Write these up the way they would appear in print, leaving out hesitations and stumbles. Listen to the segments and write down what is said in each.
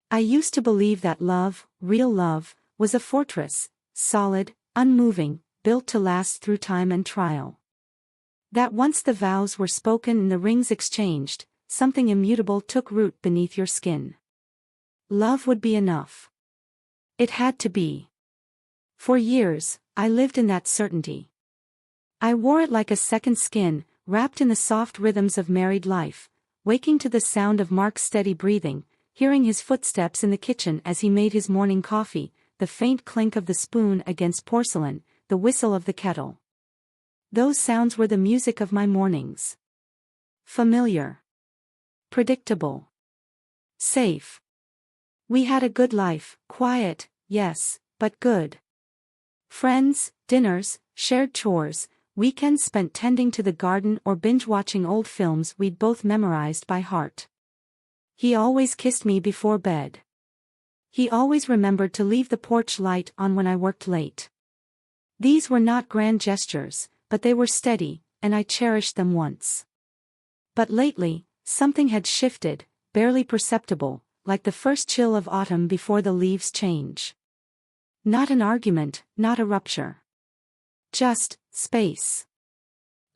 I used to believe that love, real love, was a fortress, solid, unmoving, built to last through time and trial. That once the vows were spoken and the rings exchanged, something immutable took root beneath your skin. Love would be enough. It had to be. For years, I lived in that certainty. I wore it like a second skin, wrapped in the soft rhythms of married life, waking to the sound of Mark's steady breathing, hearing his footsteps in the kitchen as he made his morning coffee, the faint clink of the spoon against porcelain, the whistle of the kettle. Those sounds were the music of my mornings. Familiar. Predictable. Safe. We had a good life, quiet, yes, but good. Friends, dinners, shared chores, weekends spent tending to the garden or binge-watching old films we'd both memorized by heart. He always kissed me before bed. He always remembered to leave the porch light on when I worked late. These were not grand gestures, but they were steady, and I cherished them once. But lately, something had shifted, barely perceptible, like the first chill of autumn before the leaves change. Not an argument, not a rupture. Just space.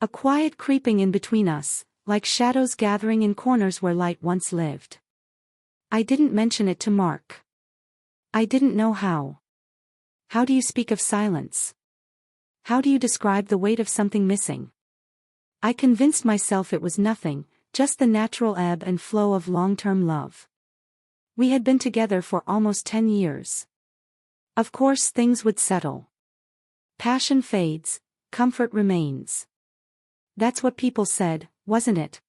A quiet creeping in between us, like shadows gathering in corners where light once lived. I didn't mention it to Mark. I didn't know how. How do you speak of silence? How do you describe the weight of something missing? I convinced myself it was nothing, just the natural ebb and flow of long-term love. We had been together for almost 10 years. Of course things would settle. Passion fades, comfort remains. That's what people said, wasn't it?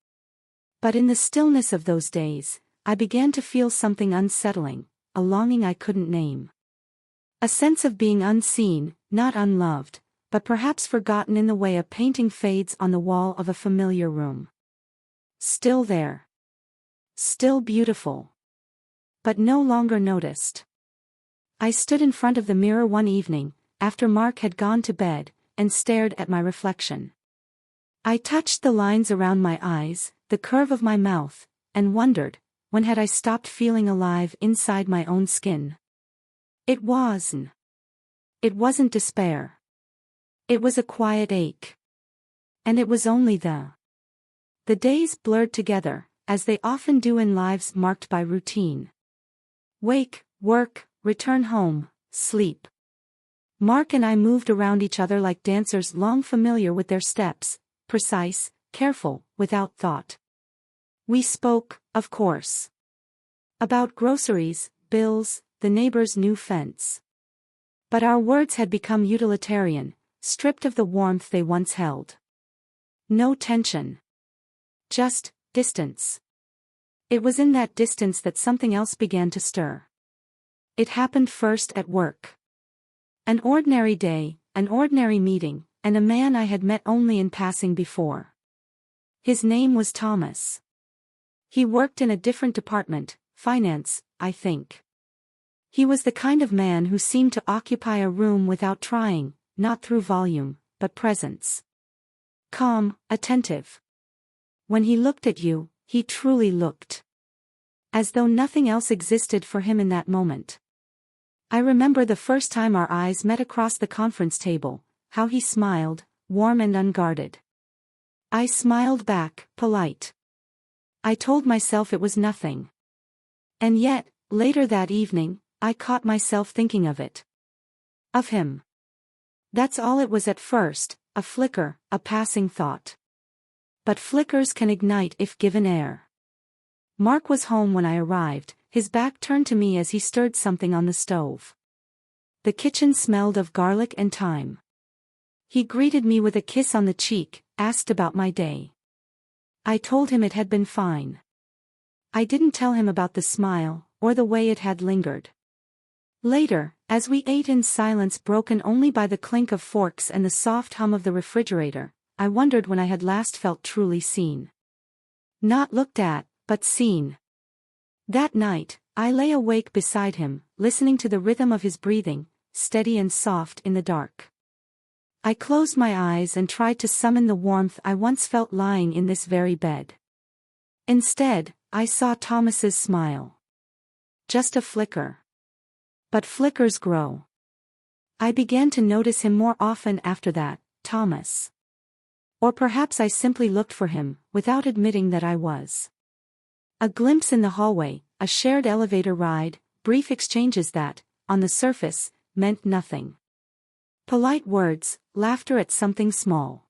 But in the stillness of those days, I began to feel something unsettling, a longing I couldn't name. A sense of being unseen, not unloved, but perhaps forgotten in the way a painting fades on the wall of a familiar room. Still there. Still beautiful. But no longer noticed. I stood in front of the mirror one evening, after Mark had gone to bed, and stared at my reflection. I touched the lines around my eyes, the curve of my mouth, and wondered, when had I stopped feeling alive inside my own skin? It wasn't despair. It was a quiet ache. And it was only the days blurred together, as they often do in lives marked by routine. Wake, work, return home, sleep. Mark and I moved around each other like dancers long familiar with their steps, precise, careful, without thought. We spoke, of course. About groceries, bills, the neighbor's new fence. But our words had become utilitarian, stripped of the warmth they once held. No tension. Just distance. It was in that distance that something else began to stir. It happened first at work. An ordinary day, an ordinary meeting, and a man I had met only in passing before. His name was Thomas. He worked in a different department, finance, I think. He was the kind of man who seemed to occupy a room without trying, not through volume, but presence. Calm, attentive. When he looked at you, he truly looked. As though nothing else existed for him in that moment. I remember the first time our eyes met across the conference table, how he smiled, warm and unguarded. I smiled back, polite. I told myself it was nothing. And yet, later that evening, I caught myself thinking of it. Of him. That's all it was at first, a flicker, a passing thought. But flickers can ignite if given air. Mark was home when I arrived, his back turned to me as he stirred something on the stove. The kitchen smelled of garlic and thyme. He greeted me with a kiss on the cheek, asked about my day. I told him it had been fine. I didn't tell him about the smile, or the way it had lingered. Later, as we ate in silence broken only by the clink of forks and the soft hum of the refrigerator, I wondered when I had last felt truly seen. Not looked at, but seen. That night, I lay awake beside him, listening to the rhythm of his breathing, steady and soft in the dark. I closed my eyes and tried to summon the warmth I once felt lying in this very bed. Instead, I saw Thomas's smile. just a flicker. But flickers grow. I began to notice him more often after that, Thomas. Or perhaps I simply looked for him, without admitting that I was. A glimpse in the hallway, a shared elevator ride, brief exchanges that, on the surface, meant nothing. Polite words, laughter at something small.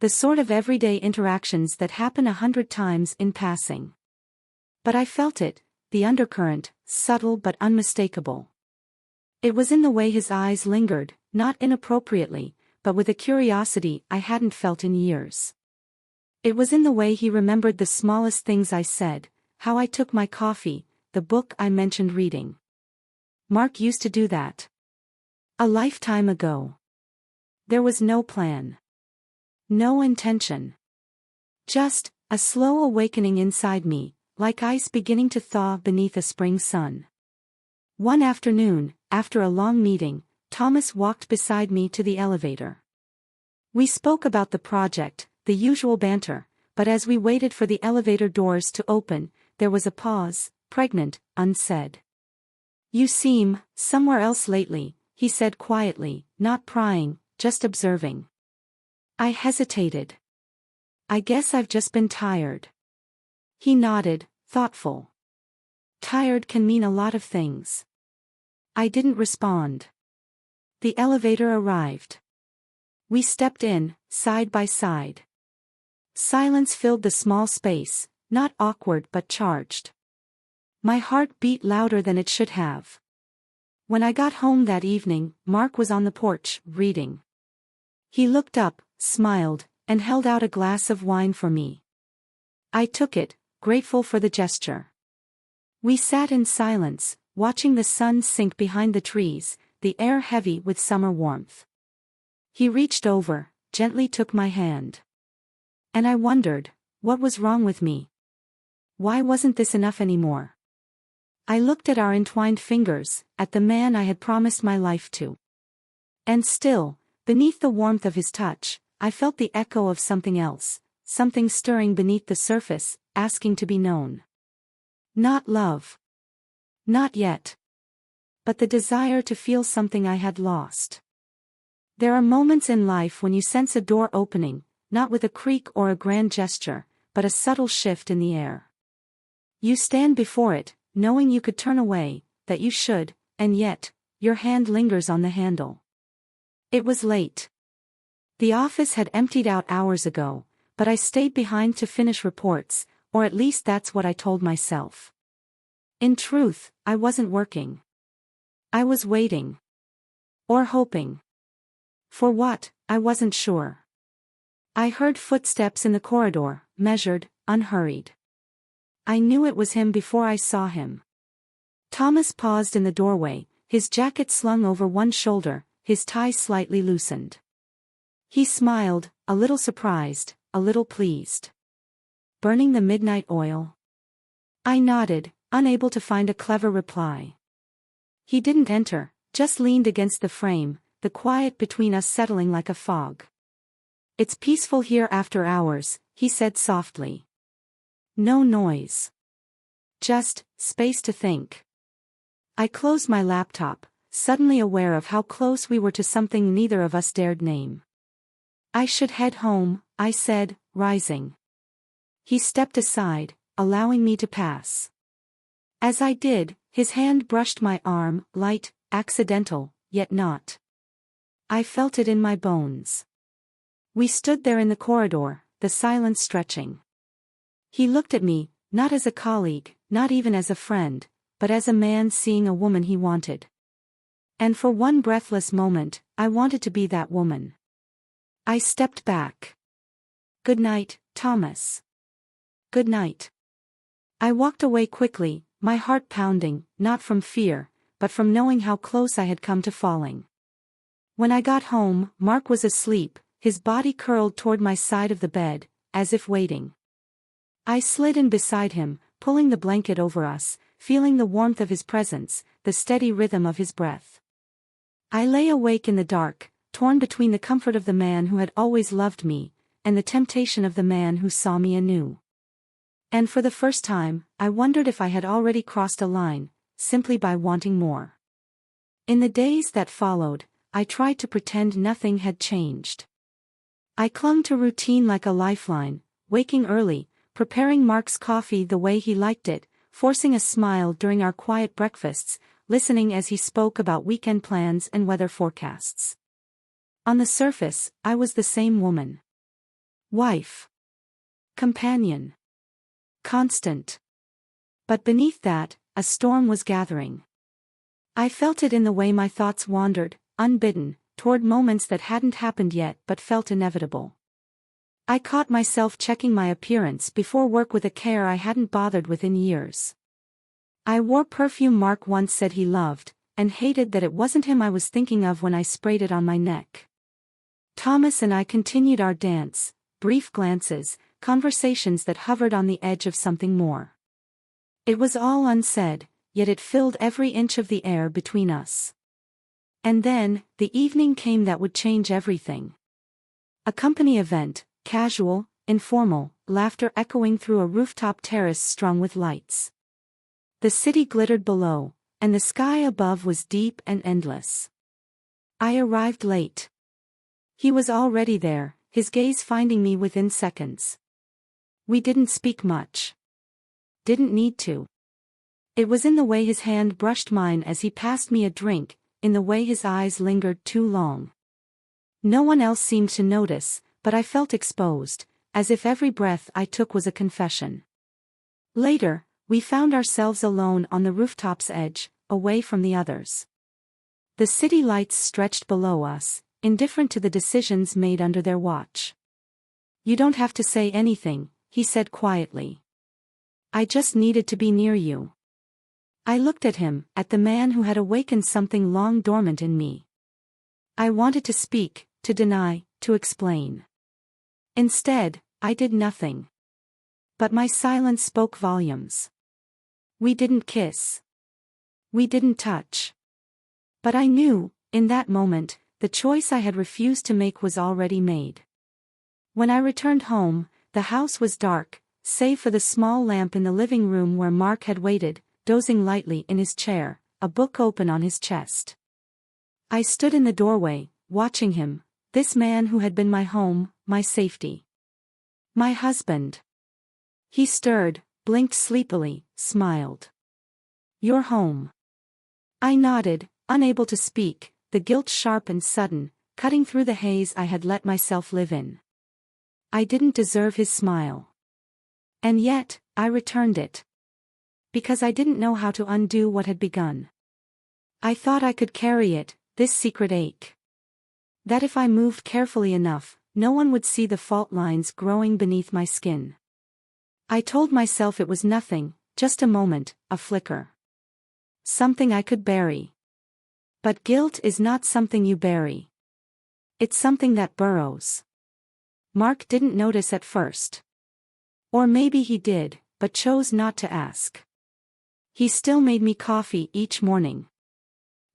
The sort of everyday interactions that happen 100 times in passing. But I felt it, the undercurrent, subtle but unmistakable. It was in the way his eyes lingered, not inappropriately, but with a curiosity I hadn't felt in years. It was in the way he remembered the smallest things I said, how I took my coffee, the book I mentioned reading. Mark used to do that. A lifetime ago. There was no plan. No intention. Just, a slow awakening inside me, like ice beginning to thaw beneath a spring sun. One afternoon, after a long meeting, Thomas walked beside me to the elevator. We spoke about the project, the usual banter, but as we waited for the elevator doors to open, there was a pause, pregnant, unsaid. "You seem, somewhere else lately," he said quietly, not prying, just observing. I hesitated. "I guess I've just been tired." He nodded, thoughtful. Tired can mean a lot of things. I didn't respond. The elevator arrived. We stepped in, side by side. Silence filled the small space, not awkward but charged. My heart beat louder than it should have. When I got home that evening, Mark was on the porch, reading. He looked up, smiled, and held out a glass of wine for me. I took it, grateful for the gesture. We sat in silence, watching the sun sink behind the trees, the air heavy with summer warmth. He reached over, gently took my hand. And I wondered, what was wrong with me? Why wasn't this enough anymore? I looked at our entwined fingers, at the man I had promised my life to. And still, beneath the warmth of his touch, I felt the echo of something else, something stirring beneath the surface, asking to be known. Not love. Not yet. But the desire to feel something I had lost. There are moments in life when you sense a door opening, not with a creak or a grand gesture, but a subtle shift in the air. You stand before it, knowing you could turn away, that you should, and yet, your hand lingers on the handle. It was late. The office had emptied out hours ago, but I stayed behind to finish reports, or at least that's what I told myself. In truth, I wasn't working. I was waiting. Or hoping. For what, I wasn't sure. I heard footsteps in the corridor, measured, unhurried. I knew it was him before I saw him. Thomas paused in the doorway, his jacket slung over one shoulder, his tie slightly loosened. He smiled, a little surprised, a little pleased. "Burning the midnight oil?" I nodded, unable to find a clever reply. He didn't enter, just leaned against the frame, the quiet between us settling like a fog. "It's peaceful here after hours," he said softly. "No noise. Just space to think." I closed my laptop, suddenly aware of how close we were to something neither of us dared name. "I should head home," I said, rising. He stepped aside, allowing me to pass. As I did, his hand brushed my arm, light, accidental, yet not. I felt it in my bones. We stood there in the corridor, the silence stretching. He looked at me, not as a colleague, not even as a friend, but as a man seeing a woman he wanted. And for one breathless moment, I wanted to be that woman. I stepped back. "Good night, Thomas." "Good night." I walked away quickly, my heart pounding, not from fear, but from knowing how close I had come to falling. When I got home, Mark was asleep, his body curled toward my side of the bed, as if waiting. I slid in beside him, pulling the blanket over us, feeling the warmth of his presence, the steady rhythm of his breath. I lay awake in the dark, torn between the comfort of the man who had always loved me, and the temptation of the man who saw me anew. And for the first time, I wondered if I had already crossed a line, simply by wanting more. In the days that followed, I tried to pretend nothing had changed. I clung to routine like a lifeline, waking early, preparing Mark's coffee the way he liked it, forcing a smile during our quiet breakfasts, listening as he spoke about weekend plans and weather forecasts. On the surface, I was the same woman. Wife. Companion. Constant. But beneath that, a storm was gathering. I felt it in the way my thoughts wandered, unbidden, toward moments that hadn't happened yet but felt inevitable. I caught myself checking my appearance before work with a care I hadn't bothered with in years. I wore perfume Mark once said he loved, and hated that it wasn't him I was thinking of when I sprayed it on my neck. Thomas and I continued our dance, brief glances, conversations that hovered on the edge of something more. It was all unsaid, yet it filled every inch of the air between us. And then, the evening came that would change everything. A company event, casual, informal, laughter echoing through a rooftop terrace strung with lights. The city glittered below, and the sky above was deep and endless. I arrived late. He was already there, his gaze finding me within seconds. We didn't speak much. Didn't need to. It was in the way his hand brushed mine as he passed me a drink, in the way his eyes lingered too long. No one else seemed to notice, but I felt exposed, as if every breath I took was a confession. Later, we found ourselves alone on the rooftop's edge, away from the others. The city lights stretched below us, indifferent to the decisions made under their watch. "You don't have to say anything," he said quietly. "I just needed to be near you." I looked at him, at the man who had awakened something long dormant in me. I wanted to speak, to deny, to explain. Instead, I did nothing. But my silence spoke volumes. We didn't kiss. We didn't touch. But I knew, in that moment, the choice I had refused to make was already made. When I returned home, the house was dark, save for the small lamp in the living room where Mark had waited, dozing lightly in his chair, a book open on his chest. I stood in the doorway, watching him, this man who had been my home, my safety. My husband. He stirred, blinked sleepily, smiled. "You're home." I nodded, unable to speak, the guilt sharp and sudden, cutting through the haze I had let myself live in. I didn't deserve his smile. And yet, I returned it. Because I didn't know how to undo what had begun. I thought I could carry it, this secret ache. That if I moved carefully enough, no one would see the fault lines growing beneath my skin. I told myself it was nothing, just a moment, a flicker. Something I could bury. But guilt is not something you bury. It's something that burrows. Mark didn't notice at first. Or maybe he did, but chose not to ask. He still made me coffee each morning.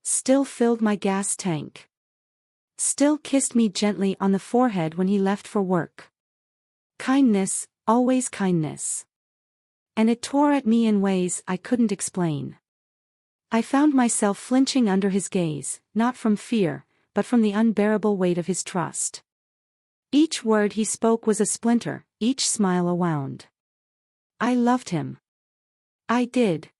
Still filled my gas tank. Still kissed me gently on the forehead when he left for work. Kindness, always kindness. And it tore at me in ways I couldn't explain. I found myself flinching under his gaze, not from fear, but from the unbearable weight of his trust. Each word he spoke was a splinter, each smile a wound. I loved him. I did.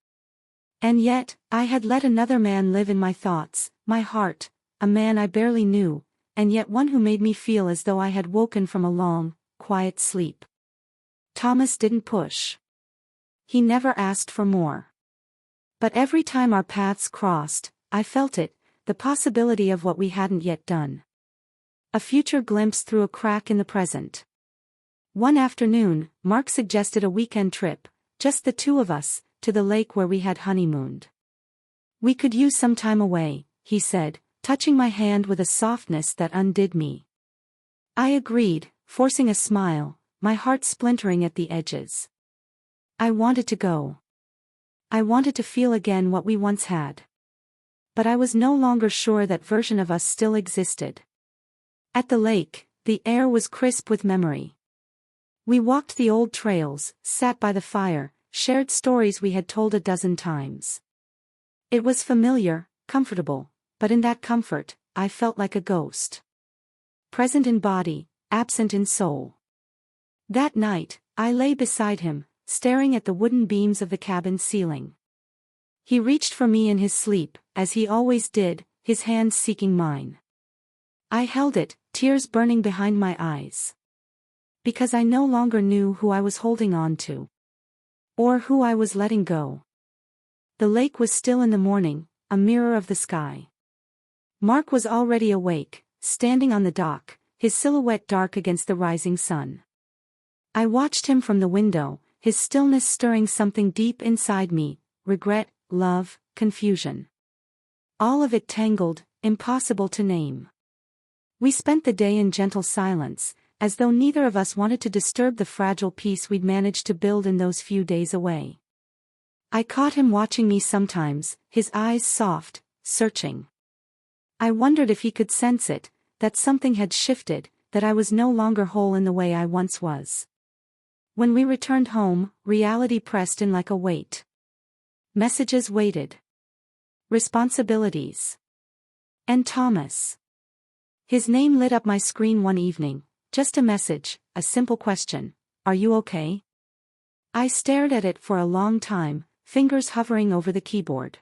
And yet, I had let another man live in my thoughts, my heart, a man I barely knew, and yet one who made me feel as though I had woken from a long, quiet sleep. Thomas didn't push. He never asked for more. But every time our paths crossed, I felt it, the possibility of what we hadn't yet done. A future glimpse through a crack in the present. One afternoon, Mark suggested a weekend trip, just the two of us, to the lake where we had honeymooned. "We could use some time away," he said, touching my hand with a softness that undid me. I agreed, forcing a smile, my heart splintering at the edges. I wanted to go. I wanted to feel again what we once had. But I was no longer sure that version of us still existed. At the lake, the air was crisp with memory. We walked the old trails, sat by the fire, shared stories we had told a dozen times. It was familiar, comfortable, but in that comfort, I felt like a ghost. Present in body, absent in soul. That night, I lay beside him, staring at the wooden beams of the cabin ceiling. He reached for me in his sleep, as he always did, his hands seeking mine. I held it, tears burning behind my eyes. Because I no longer knew who I was holding on to. Or who I was letting go. The lake was still in the morning, a mirror of the sky. Mark was already awake, standing on the dock, his silhouette dark against the rising sun. I watched him from the window, his stillness stirring something deep inside me, regret, love, confusion. All of it tangled, impossible to name. We spent the day in gentle silence, as though neither of us wanted to disturb the fragile peace we'd managed to build in those few days away. I caught him watching me sometimes, his eyes soft, searching. I wondered if he could sense it, that something had shifted, that I was no longer whole in the way I once was. When we returned home, reality pressed in like a weight. Messages waited. Responsibilities. And Thomas. His name lit up my screen one evening, just a message, a simple question, "Are you okay?" I stared at it for a long time, fingers hovering over the keyboard.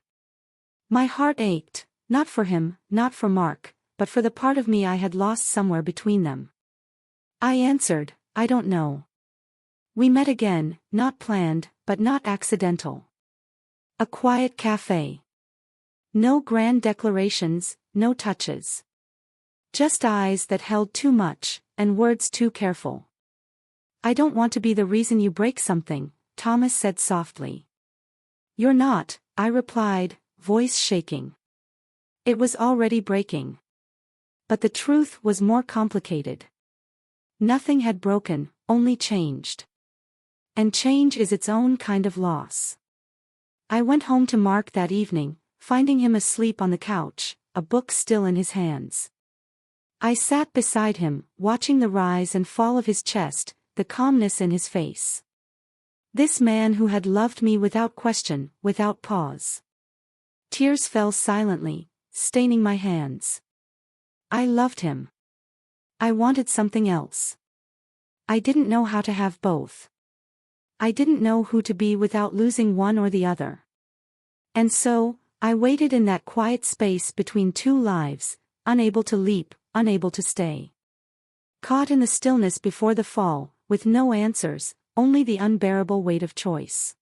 My heart ached, not for him, not for Mark, but for the part of me I had lost somewhere between them. I answered, "I don't know." We met again, not planned, but not accidental. A quiet cafe. No grand declarations, no touches. Just eyes that held too much, and words too careful. "I don't want to be the reason you break something," Thomas said softly. "You're not," I replied, voice shaking. It was already breaking. But the truth was more complicated. Nothing had broken, only changed. And change is its own kind of loss. I went home to Mark that evening, finding him asleep on the couch, a book still in his hands. I sat beside him, watching the rise and fall of his chest, the calmness in his face. This man who had loved me without question, without pause. Tears fell silently, staining my hands. I loved him. I wanted something else. I didn't know how to have both. I didn't know who to be without losing one or the other. And so, I waited in that quiet space between two lives, unable to leap, unable to stay. Caught in the stillness before the fall, with no answers, only the unbearable weight of choice.